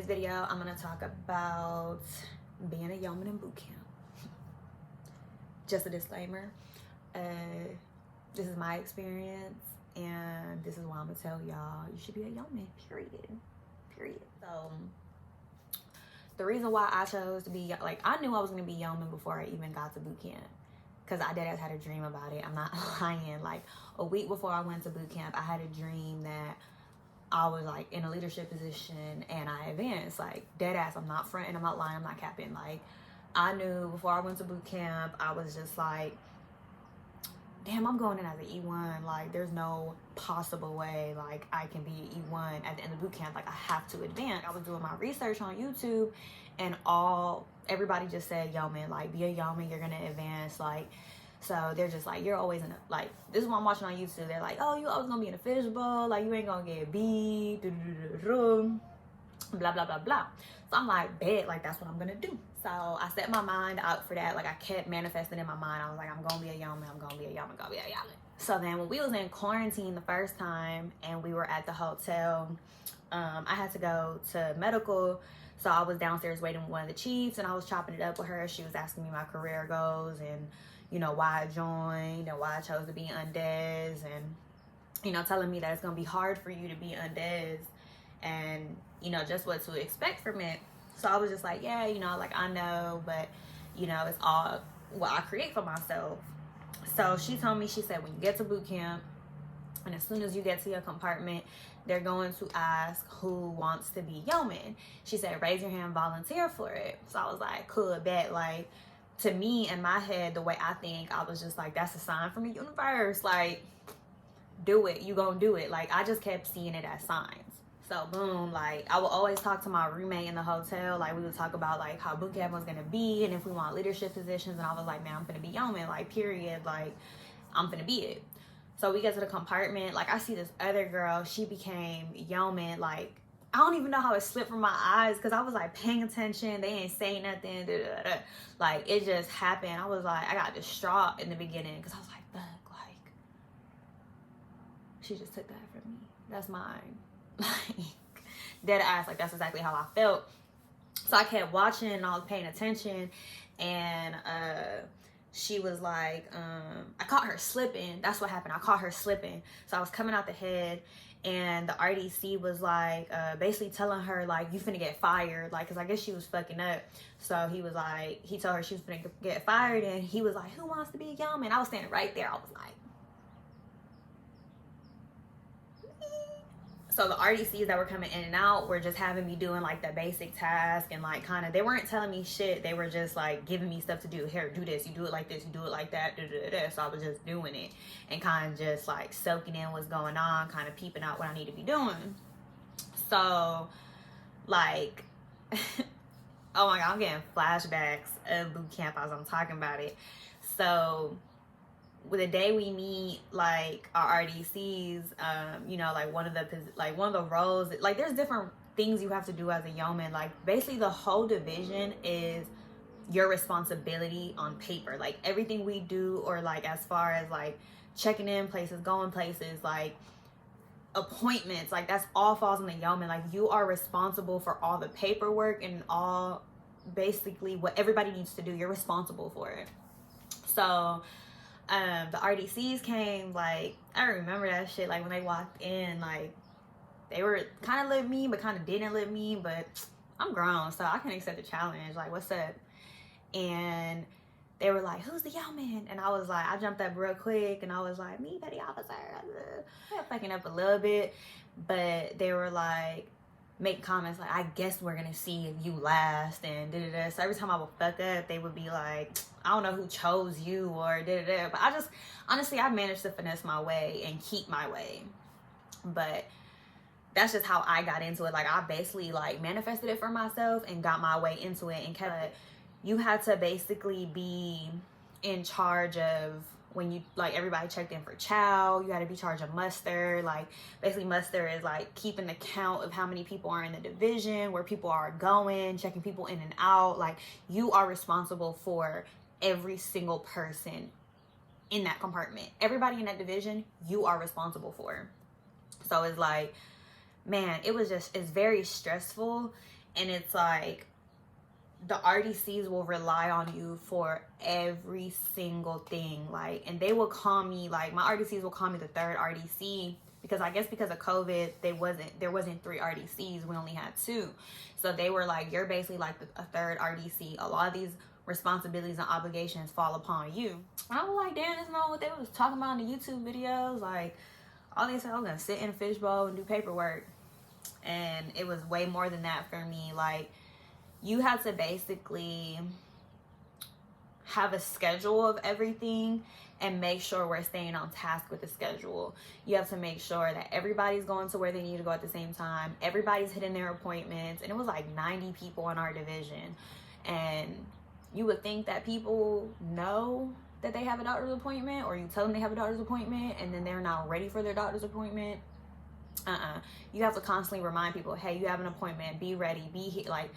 today's video, I'm gonna talk about being a yeoman in boot camp. Just a disclaimer, this is my experience, and this is why I'm gonna tell y'all you should be a yeoman, period. So the reason why I chose to be, like, I knew I was gonna be yeoman before I even got to boot camp, because I deadass had a dream about it. I'm not lying. Like, a week before I went to boot camp, I had a dream that I was like in a leadership position and I advanced. Like, deadass, I'm not fronting, I'm not lying, I'm not capping. Like, I knew before I went to boot camp, I was just like, damn, I'm going in as an E1. Like, there's no possible way like I can be an E1 at the end of boot camp. Like, I have to advance. I was doing my research on YouTube, and everybody just said yeoman, like, be a yeoman, you're gonna advance. Like, so they're just like, you're always in a, like, this is what I'm watching on YouTube. They're like, oh, you always gonna be in a fishbowl, like, you ain't gonna get beat, blah blah blah blah. So I'm like, bet, like, that's what I'm gonna do. So I set my mind out for that. Like, I kept manifesting in my mind. I was like, I'm gonna be a yeoman, I'm gonna be a yeoman, gonna be a yeoman. So then when we was in quarantine the first time and we were at the hotel, I had to go to medical. So I was downstairs waiting with one of the chiefs, and I was chopping it up with her. She was asking me my career goals and, you know, why I joined and why I chose to be Undez, and, you know, telling me that it's gonna be hard for you to be Undez, and, you know, just what to expect from it. So I was just like, yeah, you know, like, I know, but, you know, it's all what I create for myself. So she told me, she said, when you get to boot camp, and as soon as you get to your compartment, they're going to ask who wants to be yeoman. She said, raise your hand, volunteer for it. So I was like, cool, bet. Like, to me, in my head, the way I think, I was just like, that's a sign from the universe. Like, do it. You gonna do it. Like, I just kept seeing it as signs. So boom, like, I would always talk to my roommate in the hotel. Like, we would talk about like how boot camp was gonna be and if we want leadership positions. And I was like, man, I'm gonna be yeoman, like, period. Like, I'm gonna be it. So we get to the compartment. Like, I see this other girl. She became yeoman. Like, I don't even know how it slipped from my eyes because I was like paying attention. They ain't saying nothing. Like, it just happened. I was like, I got distraught in the beginning because I was like, fuck, like, she just took that from me. That's mine. Like, dead ass. Like, that's exactly how I felt. So I kept watching and I was paying attention, and she was like, I caught her slipping. That's what happened. I caught her slipping. So I was coming out the head, and the RDC was like, basically telling her, like, you finna get fired. Like, cause I guess she was fucking up. So he was like, he told her she was finna get fired, and he was like, who wants to be a yeoman? I was standing right there. I was like, so the RDCs that were coming in and out were just having me doing like the basic task, and like, kind of, they weren't telling me shit. They were just like giving me stuff to do. Here, do this, you do it like this, you do it like that. So I was just doing it and kind of just like soaking in what's going on, kind of peeping out what I need to be doing. So, like, oh my God, I'm getting flashbacks of boot camp as I'm talking about it. So with the day we meet, like, our RDCs, you know, like, one of the roles, like, there's different things you have to do as a yeoman. Like, basically the whole division is your responsibility on paper. Like, everything we do, or like as far as like checking in places, going places, like appointments, like, that's all falls on the yeoman. Like, you are responsible for all the paperwork and all, basically what everybody needs to do. You're responsible for it. So the RDCs came, like, I remember that shit. Like, when they walked in, like, they were kind of let me, but kind of didn't let me. But I'm grown, so I can accept the challenge. Like, what's up? And they were like, who's the yeoman? And I was like, I jumped up real quick, and I was like, me, petty officer. I was fucking up a little bit, but they were like, make comments like, I guess we're gonna see if you last, and da-da-da. So every time I would fuck up, they would be like, I don't know who chose you, or da-da-da. But I just, honestly, I managed to finesse my way and keep my way. But that's just how I got into it. Like, I basically like manifested it for myself and got my way into it and kept it. You had to basically be in charge of, when you, like, everybody checked in for chow, you had to be in charge of muster. Like, basically muster is like keeping the count of how many people are in the division, where people are going, checking people in and out. Like, you are responsible for every single person in that compartment. Everybody in that division, you are responsible for. So it's like, man, it was just, it's very stressful. And it's like the RDCs will rely on you for every single thing. Like, and they will call me, like, my RDCs will call me the third RDC, because I guess because of COVID, there wasn't 3 RDCs, we only had 2. So they were like, you're basically like a third RDC. A lot of these responsibilities and obligations fall upon you. And I was like, damn, that's not what they was talking about in the YouTube videos. Like, all they said I was gonna sit in a fishbowl and do paperwork. And it was way more than that for me. Like, you have to basically have a schedule of everything and make sure we're staying on task with the schedule. You have to make sure that everybody's going to where they need to go at the same time. Everybody's hitting their appointments. And it was like 90 people in our division. And you would think that people know that they have a doctor's appointment, or you tell them they have a doctor's appointment and then they're not ready for their doctor's appointment. You have to constantly remind people, hey, you have an appointment, be ready, be here. Like,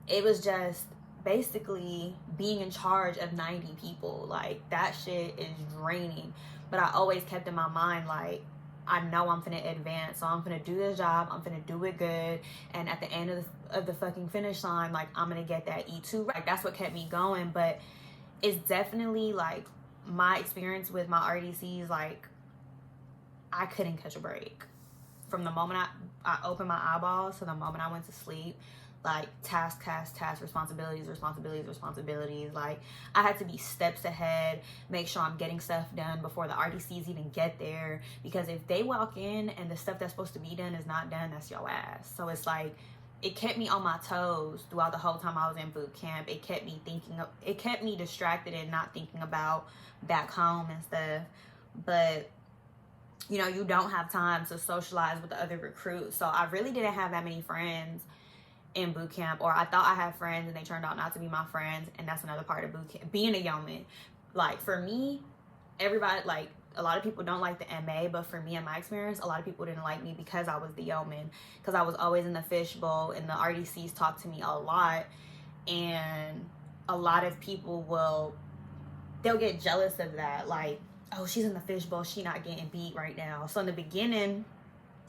it was just basically being in charge of 90 people. Like, that shit is draining. But I always kept in my mind, like, I know I'm finna advance, so I'm finna do this job, I'm finna do it good, and at the end of the fucking finish line, like, I'm gonna get that E2 right. That's what kept me going. But it's definitely, like, my experience with my RDCs, like, I couldn't catch a break. From the moment I opened my eyeballs to the moment I went to sleep, like, task, responsibilities. Like, I had to be steps ahead, make sure I'm getting stuff done before the RDCs even get there. Because if they walk in and the stuff that's supposed to be done is not done, that's your ass. So it's like, it kept me on my toes throughout the whole time I was in boot camp. It kept me distracted and not thinking about back home and stuff. But, you know, you don't have time to socialize with the other recruits. So I really didn't have that many friends in boot camp, or I thought I had friends and they turned out not to be my friends. And that's another part of boot camp, being a yeoman. Like, for me, everybody, like, a lot of people don't like the MA, but for me, in my experience, a lot of people didn't like me because I was the yeoman, because I was always in the fishbowl, and the RDCs talked to me a lot. And a lot of people they'll get jealous of that. Like, oh, she's in the fishbowl, she not getting beat right now. So in the beginning,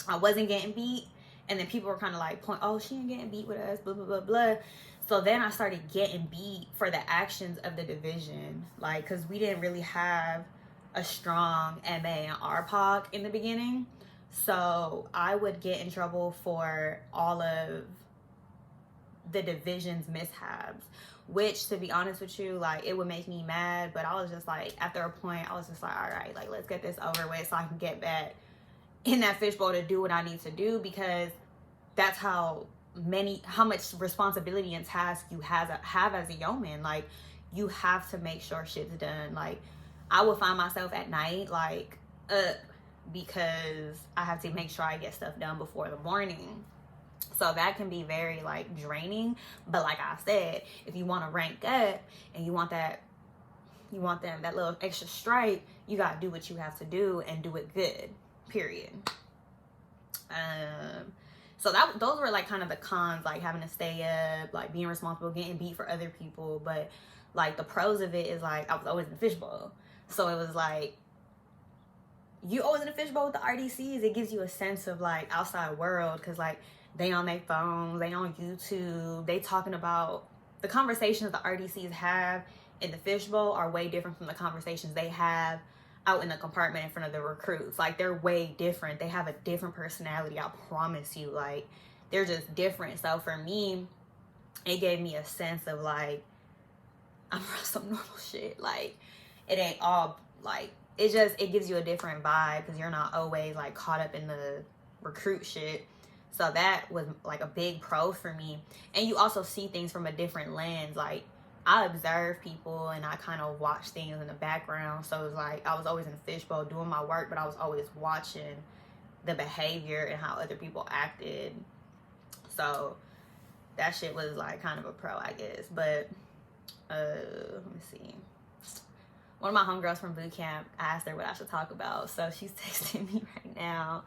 I wasn't getting beat. And then people were kind of like, oh, she ain't getting beat with us, blah, blah, blah, blah. So then I started getting beat for the actions of the division. Like, because we didn't really have a strong MA and RPOC in the beginning. So I would get in trouble for all of the division's mishaps. Which, to be honest with you, like, it would make me mad. But I was just like, after a point, I was just like, all right, like, let's get this over with so I can get back in that fishbowl to do what I need to do, because that's how much responsibility and task you have as a yeoman. Like, you have to make sure shit's done. Like, I would find myself at night, like, because I have to make sure I get stuff done before the morning. So that can be very, like, draining. But like I said, if you want to rank up and you want that little extra stripe, you gotta do what you have to do and do it good. Period. So those were, like, kind of the cons, like having to stay up, like being responsible, getting beat for other people. But, like, the pros of it is, like, I was always in the fishbowl. So it was like, you always in the fishbowl with the RDCs. It gives you a sense of, like, outside world, because, like, they on their phones, they on YouTube, they talking about the conversations the RDCs have in the fishbowl are way different from the conversations they have out in the compartment in front of the recruits. Like, they're way different. They have a different personality, I promise you. Like, they're just different. So for me, it gave me a sense of, like, I'm on some normal shit. Like, it ain't all, like, it gives you a different vibe, because you're not always, like, caught up in the recruit shit. So that was, like, a big pro for me. And you also see things from a different lens. Like, I observe people and I kind of watch things in the background. So it's like, I was always in the fishbowl doing my work, but I was always watching the behavior and how other people acted. So that shit was, like, kind of a pro, I guess. But let me see. One of my homegirls from boot camp, I asked her what I should talk about. So she's texting me right now.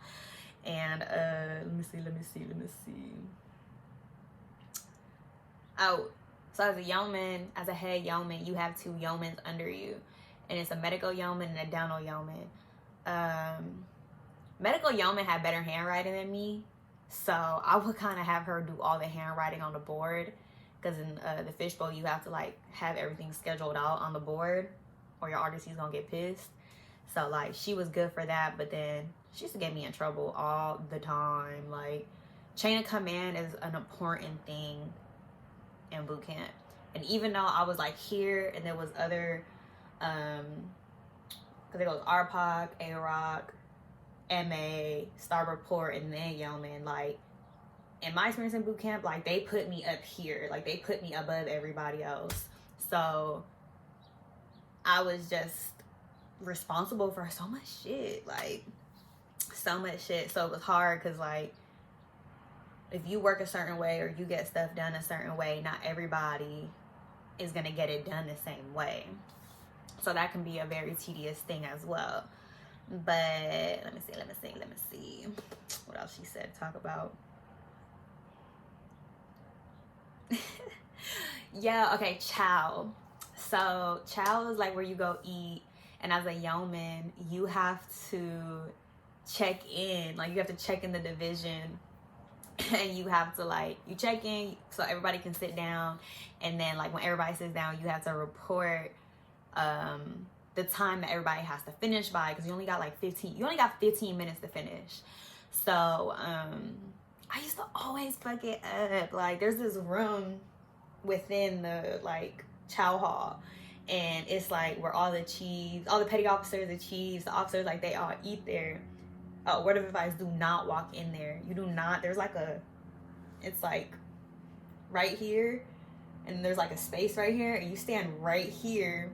And let me see. Oh, so as a head yeoman, you have 2 yeomans under you. And it's a medical yeoman and a dental yeoman. Medical yeoman had better handwriting than me. So I would kind of have her do all the handwriting on the board, because in the fishbowl you have to like have everything scheduled out on the board or your artist is gonna get pissed. So like she was good for that, but then she used to get me in trouble all the time. Like chain of command is an important thing in boot camp. And even though I was like here and there was other because it goes RPOC, A-Rock, MA, Starboard Port, and then Yeoman, like in my experience in boot camp, like they put me up here, like they put me above everybody else. So I was just responsible for so much shit, like so much shit. So it was hard because like if you work a certain way or you get stuff done a certain way, not everybody is gonna get it done the same way. So that can be a very tedious thing as well. But let me see what else she said to talk about. Yeah, okay, chow. So chow is like where you go eat, and as a yeoman you have to check in, like you have to check in the division, and you have to like, you check in so everybody can sit down, and then like when everybody sits down you have to report the time that everybody has to finish by, because you only got 15 minutes to finish. So I used to always fuck it up. Like there's this room within the like chow hall, and it's like where all the chiefs, all the petty officers, the chiefs, the officers, like they all eat there. Word of advice, do not walk in there. You do not, there's like it's like right here, and there's like a space right here, and you stand right here.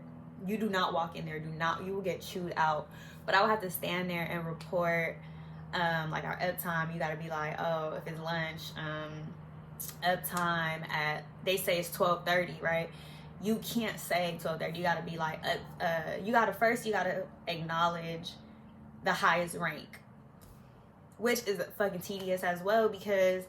You do not walk in there. Do not, you will get chewed out. But I would have to stand there and report like our up time. You gotta be like, oh, if it's lunch, up time at, they say it's 12:30, right? You can't say 12:30. You gotta be like, you gotta acknowledge the highest rank, which is fucking tedious as well, because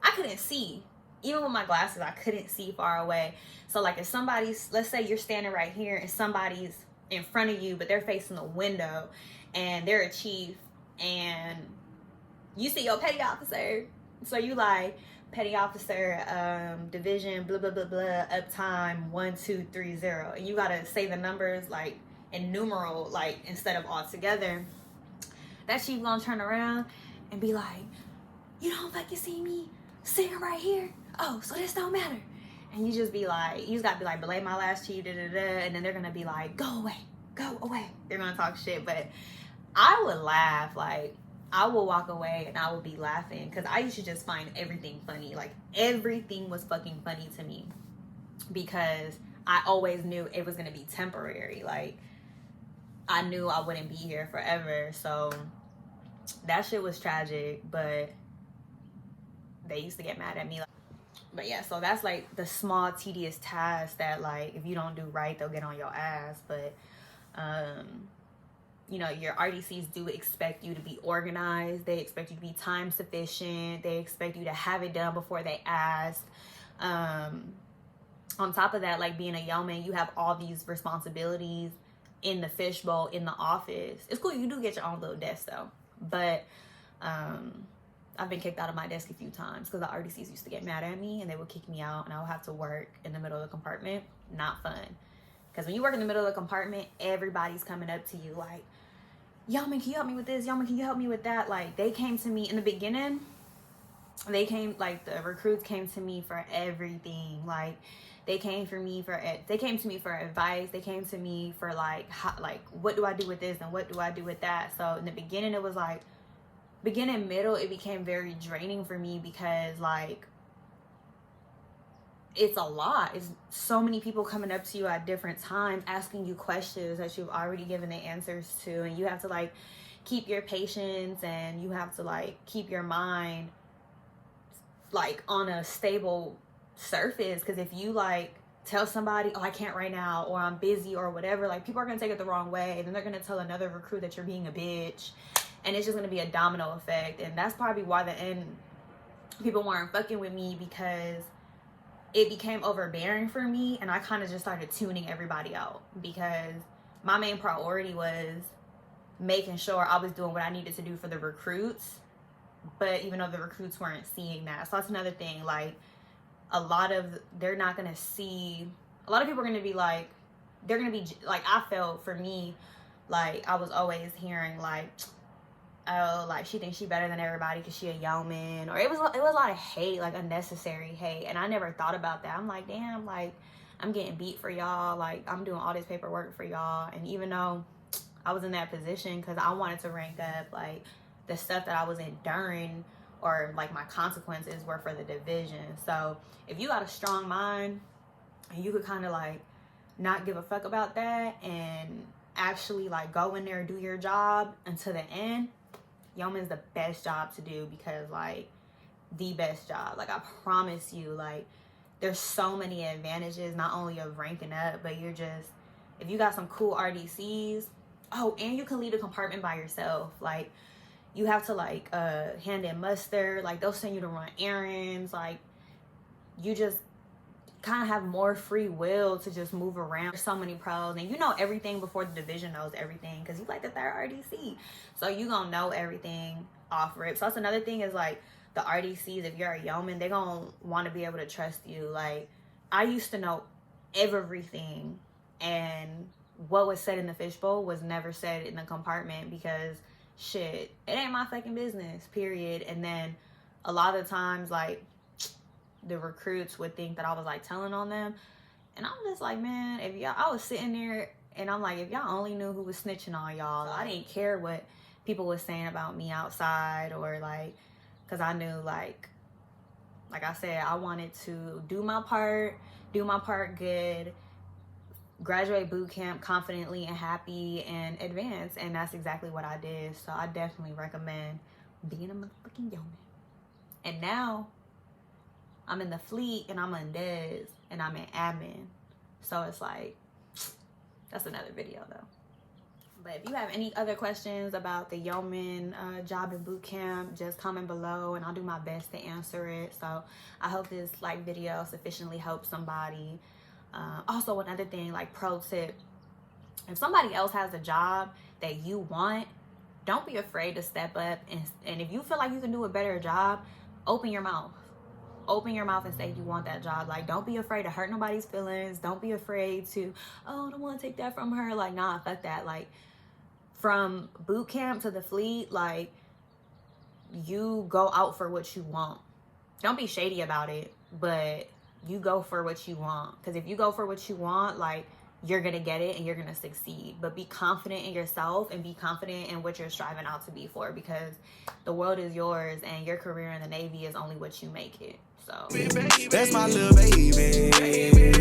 I couldn't see. Even with my glasses, I couldn't see far away. So like if somebody's, let's say you're standing right here and somebody's in front of you, but they're facing the window and they're a chief, and you see your petty officer. So you like, petty officer, division, blah, blah, blah, blah, up time 1230. And you gotta say the numbers like in numeral, like instead of all together. That chief gonna turn around and be like, you don't fucking see me sitting right here? Oh, so this don't matter. And you just be like, you just gotta be like, belay my last chief, da, da, da. And then they're gonna be like, go away. They're gonna talk shit. But I would laugh. Like I will walk away and I will be laughing, because I used to just find everything funny. Like everything was fucking funny to me, because I always knew it was gonna be temporary. Like I knew I wouldn't be here forever. So that shit was tragic, but they used to get mad at me. But yeah, so that's like the small tedious tasks that like if you don't do right, they'll get on your ass. But you know, your RDCs do expect you to be organized. They expect you to be time sufficient. They expect you to have it done before they ask. On top of that, like being a yeoman, you have all these responsibilities in the fishbowl, in the office. It's cool, you do get your own little desk though. But I've been kicked out of my desk a few times because the RDCs used to get mad at me and they would kick me out, and I would have to work in the middle of the compartment. Not fun. Because when you work in the middle of the compartment, everybody's coming up to you like, Yeoman, can you help me with this? Yeoman, can you help me with that? Like they came to me in the beginning. They came, like the recruits came to me for everything. Like they came to me for advice. They came to me for like, what do I do with this and what do I do with that? So in the beginning, it was like, beginning, middle, it became very draining for me, because like it's a lot. It's so many people coming up to you at different times asking you questions that you've already given the answers to, and you have to like keep your patience, and you have to like keep your mind like on a stable surface, because if you like tell somebody, oh, I can't right now, or I'm busy or whatever, like people are gonna take it the wrong way, and then they're gonna tell another recruit that you're being a bitch, and it's just gonna be a domino effect. And that's probably why the end people weren't fucking with me, because it became overbearing for me, and I kind of just started tuning everybody out, because my main priority was making sure I was doing what I needed to do for the recruits, but even though the recruits weren't seeing that. So that's another thing. Like, they're not going to see, a lot of people are going to be like, they're going to be like, I felt for me, like I was always hearing like, oh, like she thinks she better than everybody because she a yeoman, or it was a lot of hate, like unnecessary hate. And I never thought about that. I'm like, damn, like I'm getting beat for y'all, like I'm doing all this paperwork for y'all. And even though I was in that position because I wanted to rank up, like the stuff that I was enduring or like my consequences were for the division. So if you got a strong mind and you could kind of like not give a fuck about that and actually like go in there and do your job until the end, Yeoman's the best job to do, because like the best job. Like I promise you, like there's so many advantages, not only of ranking up, but you're just, if you got some cool RDCs, oh, and you can lead a compartment by yourself. Like you have to like hand in muster, like they'll send you to run errands, like you just kind of have more free will to just move around. There's so many pros, and you know everything before the division knows everything, because you like the third RDC, so you gonna know everything off rip. So that's another thing, is like the RDCs, if you're a yeoman, they're gonna want to be able to trust you. Like I used to know everything, and what was said in the fishbowl was never said in the compartment, because shit, it ain't my fucking business, period. And then a lot of times, like the recruits would think that I was like telling on them, and I'm just like, man, if y'all, I was sitting there and I'm like, if y'all only knew who was snitching on y'all. I didn't care what people was saying about me outside, or like, because I knew like I said, I wanted to do my part good, graduate boot camp confidently and happy, and advance. And that's exactly what I did. So I definitely recommend being a motherfucking yeoman. And now I'm in the fleet, and I'm in des, and I'm in admin. So it's like, that's another video though. But if you have any other questions about the yeoman job in boot camp, just comment below and I'll do my best to answer it. So I hope this like video sufficiently helps somebody. Also, another thing, like pro tip, if somebody else has a job that you want, don't be afraid to step up, and if you feel like you can do a better job, open your mouth and say you want that job. Like don't be afraid to hurt nobody's feelings. Don't be afraid to, oh, I don't want to take that from her. Like nah, fuck that. Like from boot camp to the fleet, like you go out for what you want. Don't be shady about it, but you go for what you want. Because if you go for what you want, like you're gonna get it and you're gonna succeed. But be confident in yourself and be confident in what you're striving out to be for, because the world is yours and your career in the Navy is only what you make it. So that's my little baby.